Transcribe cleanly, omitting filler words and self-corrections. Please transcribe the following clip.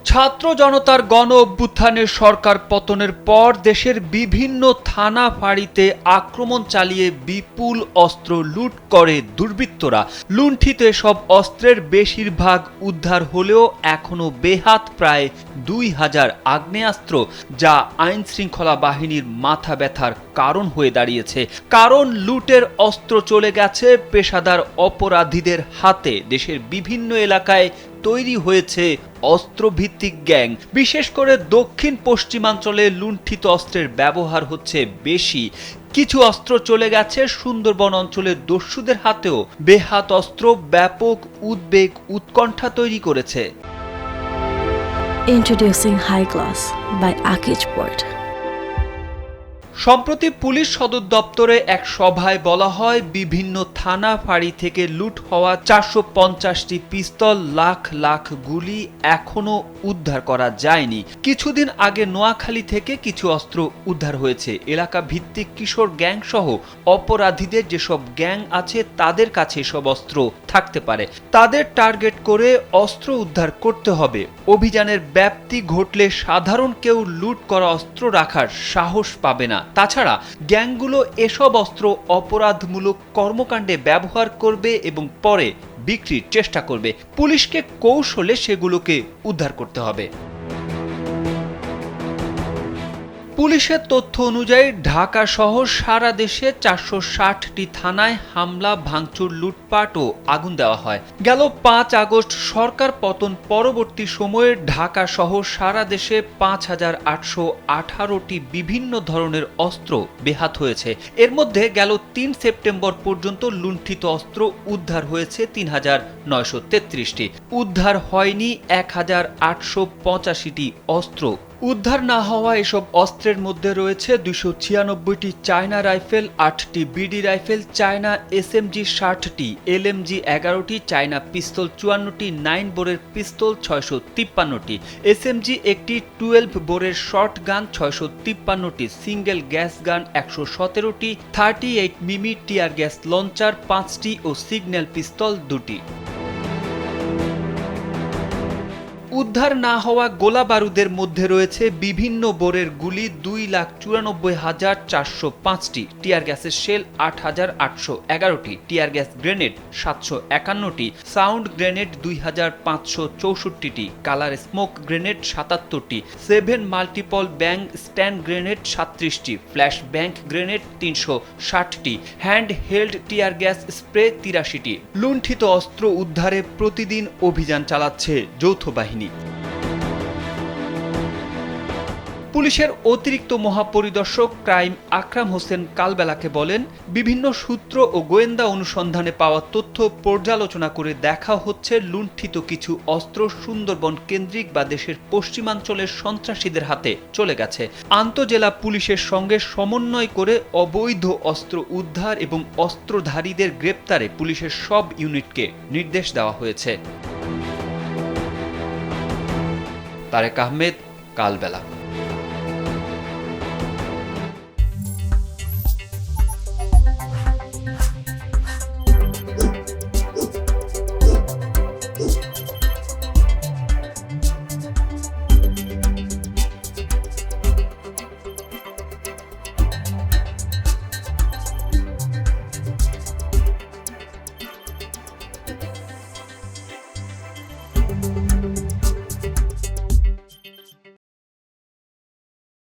ছাত্র জনতার গণ অভ্যুত্থানে সরকার পতনের পর দেশের বিভিন্ন থানা ফাঁড়িতে আক্রমণ চালিয়ে বিপুল অস্ত্র লুট করে দুর্বৃত্তরা। লুণ্ঠিত এসব অস্ত্রের বেশিরভাগ উদ্ধার হলেও এখনও বেহাত প্রায় 2000 আগ্নেয়াস্ত্র, যা আইন শৃঙ্খলা বাহিনীর মাথা ব্যথার কারণ হয়ে দাঁড়িয়েছে। কারণ লুটের অস্ত্র চলে গেছে পেশাদার অপরাধীদের হাতে। দেশের বিভিন্ন এলাকায় তৈরি হয়েছে অস্ত্রভিত্তিক গ্যাং। বিশেষ করে দক্ষিণ পশ্চিমাঞ্চলে লুণ্ঠিত অস্ত্রের ব্যবহার হচ্ছে বেশি। কিছু অস্ত্র চলে গেছে সুন্দরবন অঞ্চলের দস্যুদের হাতেও। বেহাত অস্ত্র ব্যাপক উদ্বেগ উৎকণ্ঠা তৈরি করেছে। Introducing High Class by Akij Port. সম্প্রতি পুলিশ সদর দপ্তরে এক সভায় বলা হয়, বিভিন্ন থানা ফাঁড়ি থেকে লুট হওয়া 450টি পিস্তল, লাখ লাখ গুলি এখনো উদ্ধার করা যায়নি। কিছুদিন আগে নোয়াখালী থেকে কিছু অস্ত্র উদ্ধার হয়েছে। এলাকা ভিত্তিক কিশোর গ্যাং সহ অপরাধীদের যেসব গ্যাং আছে তাদের কাছে এসব অস্ত্র থাকতে পারে। তাদের টার্গেট করে অস্ত্র উদ্ধার করতে হবে। অভিযানের ব্যাপ্তি ঘটলে সাধারণ কেউ লুট করা অস্ত্র রাখার সাহস পাবে না। তাছাড়া গ্যাংগুলো এসব অস্ত্র অপরাধমূলক কর্মকাণ্ডে ব্যবহার করবে এবং পরে বিক্রির চেষ্টা করবে। পুলিশকে কৌশলে সেগুলোকে উদ্ধার করতে হবে। পুলিশের তথ্য অনুযায়ী ঢাকা সহ সারা দেশে 460টি থানায় হামলা, ভাঙচুর, লুটপাট ও আগুন দেওয়া হয়। গেল 5 আগস্ট সরকার পতন পরবর্তী সময়ে ঢাকা সহ সারা দেশে 5818টি বিভিন্ন ধরনের অস্ত্র বেহাত হয়েছে। এর মধ্যে গেল 3 সেপ্টেম্বর পর্যন্ত লুণ্ঠিত অস্ত্র উদ্ধার হয়েছে 3933টি। উদ্ধার হয়নি 1885টি অস্ত্র। উদ্ধার না হওয়া এসব অস্ত্রের মধ্যে রয়েছে 296টি চায়না রাইফেল, 8টি বিডি রাইফেল, চায়না এসএমজি 60টি, এলএমজি 11টি, চায়না পিস্তল 54টি, 9 বোরের পিস্তল 653টি, এসএমজি একটি, 12 বোরের শর্ট গান 653টি, সিঙ্গেল গ্যাস গান 117টি, 38 মিমি টিয়ার গ্যাস লঞ্চার 5টি ও সিগন্যাল পিস্তল 2টি। উদ্ধার না হওয়া গোলা বারুদের মধ্যে রয়েছে বিভিন্ন বোরের গুলি 2,94,405টি, টিয়ার গ্যাসের শেল 8,811টি, টিয়ার গ্যাস গ্রেনেড 751টি, সাউন্ড গ্রেনেড 2,564টি, কালার স্মোক গ্রেনেড 77টি, 7 মাল্টিপল ব্যাং স্ট্যান্ড গ্রেনেড 37টি, ফ্ল্যাশ ব্যাংক গ্রেনেড 360টি, hand held tear gas spray 83টি। লুণ্ঠিত অস্ত্র উদ্ধারে প্রতিদিন অভিযান চালাচ্ছে যৌথ বাহিনী। পুলিশের অতিরিক্ত মহাপরিদর্শক ক্রাইম আকরাম হোসেন কালবেলাকে বলেন, বিভিন্ন সূত্র ও গোয়েন্দা অনুসন্ধানে পাওয়া তথ্য পর্যালোচনা করে দেখা হচ্ছে লুণ্ঠিত কিছু অস্ত্র সুন্দরবন কেন্দ্রিক বা দেশের পশ্চিমাঞ্চলের সন্ত্রাসীদের হাতে চলে গেছে। আন্তঃজেলা পুলিশের সঙ্গে সমন্বয় করে অবৈধ অস্ত্র উদ্ধার এবং অস্ত্রধারীদের গ্রেপ্তারে পুলিশের সব ইউনিটকে নির্দেশ দেওয়া হয়েছে। তারেক আহমেদ, কালবেলা।